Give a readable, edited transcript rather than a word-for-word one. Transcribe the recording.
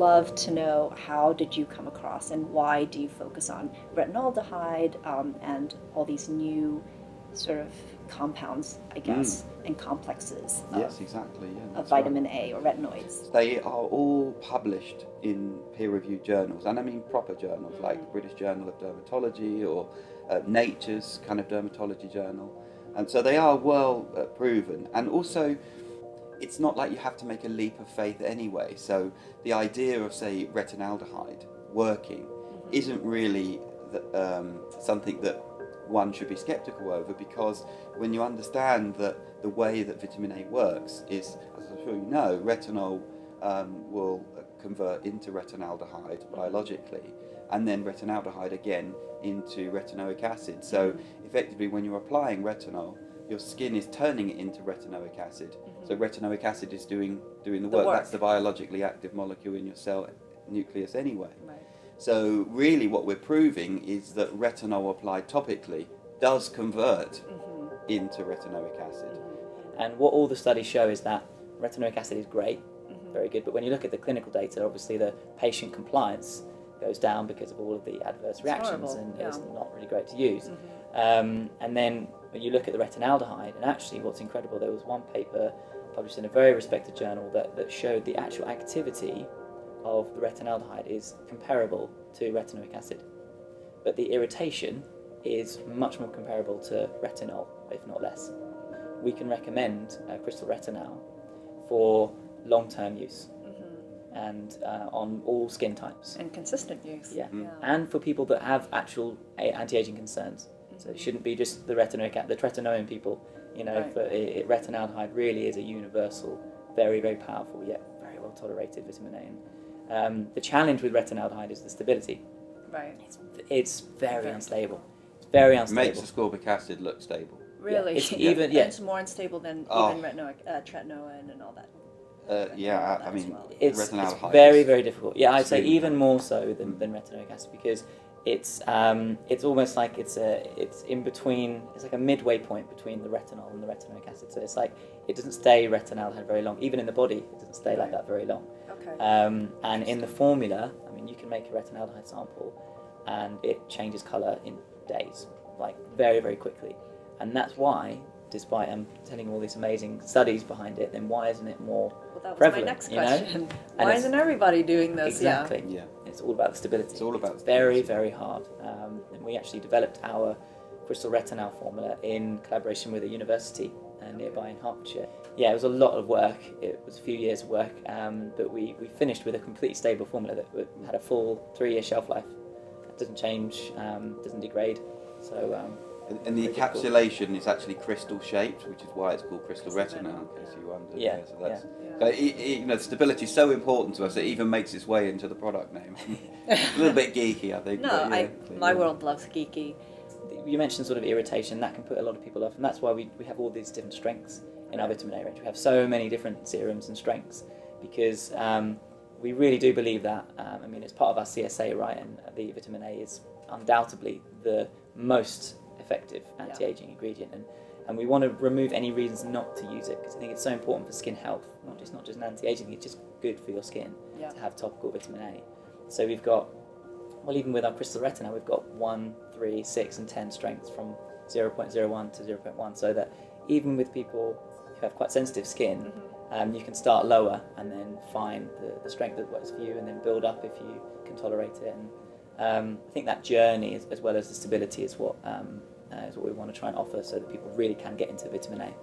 love to know, how did you come across and why do you focus on retinaldehyde and all these new sort of compounds, I guess, and complexes Yes, exactly. Yeah, of vitamin A or retinoids? They are all published in peer-reviewed journals, and I mean proper journals like the British Journal of Dermatology or Nature's kind of dermatology journal. And so they are well proven. And also, it's not like you have to make a leap of faith anyway. So the idea of, say, retinaldehyde working isn't really something that one should be skeptical over, because when you understand that the way that vitamin A works is, as I'm sure you know, retinol will convert into retinaldehyde biologically, and then retinaldehyde again into retinoic acid. So effectively, when you're applying retinol, your skin is turning it into retinoic acid. So retinoic acid is doing the work. That's the biologically active molecule in your cell nucleus anyway. Right. So really what we're proving is that retinol applied topically does convert into retinoic acid. And what all the studies show is that retinoic acid is great, very good, but when you look at the clinical data, obviously the patient compliance goes down because of all of the adverse reactions, and it's not really great to use. And then when you look at the retinaldehyde, and actually what's incredible, there was one paper published in a very respected journal that showed the actual activity of the retinaldehyde is comparable to retinoic acid, but the irritation is much more comparable to retinol, if not less. We can recommend crystal retinol for long-term use and on all skin types. And consistent use. Yeah. And for people that have actual anti-aging concerns. So it shouldn't be just the tretinoin people, you know, but retinaldehyde really is a universal, very, very powerful, yet very well tolerated vitamin A. And the challenge with retinaldehyde is the stability. Right. It's very unstable. It's very unstable. It makes ascorbic acid look stable. Really? Yeah, it's even It's more unstable than even tretinoin and all that. I mean, it's retinaldehyde very, is very difficult. Yeah, I'd say extremely even more so than retinoic acid, because it's almost like it's in between. It's like a midway point between the retinol and the retinoic acid. So it's like it doesn't stay retinaldehyde very long. Even in the body, it doesn't stay like that very long. Okay. And in the formula, I mean, you can make a retinaldehyde sample, and it changes colour in days, like very, very quickly. And that's why, despite telling all these amazing studies behind it, then why isn't it more that was prevalent? my next question. You know? Why isn't everybody doing this? Exactly. Yeah. It's all about the stability. It's all about very, stability. very hard. And we actually developed our crystal retinol formula in collaboration with a university nearby in Hertfordshire. Yeah, it was a lot of work. It was a few years of work, but we finished with a completely stable formula that had a full 3-year shelf life. It doesn't change, doesn't degrade. So. And the encapsulation is actually crystal shaped, which is why it's called crystal retinol, in case you wondered. Yeah. So that's so you know, stability is so important to us, it even makes its way into the product name. A little bit geeky, I think. No, but my world loves geeky. You mentioned sort of irritation, that can put a lot of people off, and that's why we have all these different strengths in our vitamin A range. We have so many different serums and strengths, because we really do believe that, I mean, it's part of our CSA, right, and the vitamin A is undoubtedly the most effective anti-aging ingredient, and we want to remove any reasons not to use it, because I think it's so important for skin health, not just an anti-aging, it's just good for your skin to have topical vitamin A. So we've got, well, even with our crystal retinol, we've got 1, 3, 6 and 10 strengths from 0.01 to 0.1, so that even with people who have quite sensitive skin, you can start lower and then find the strength that works for you, and then build up if you can tolerate it. And I think that journey, as well as the stability, is what we want to try and offer, so that people really can get into vitamin A.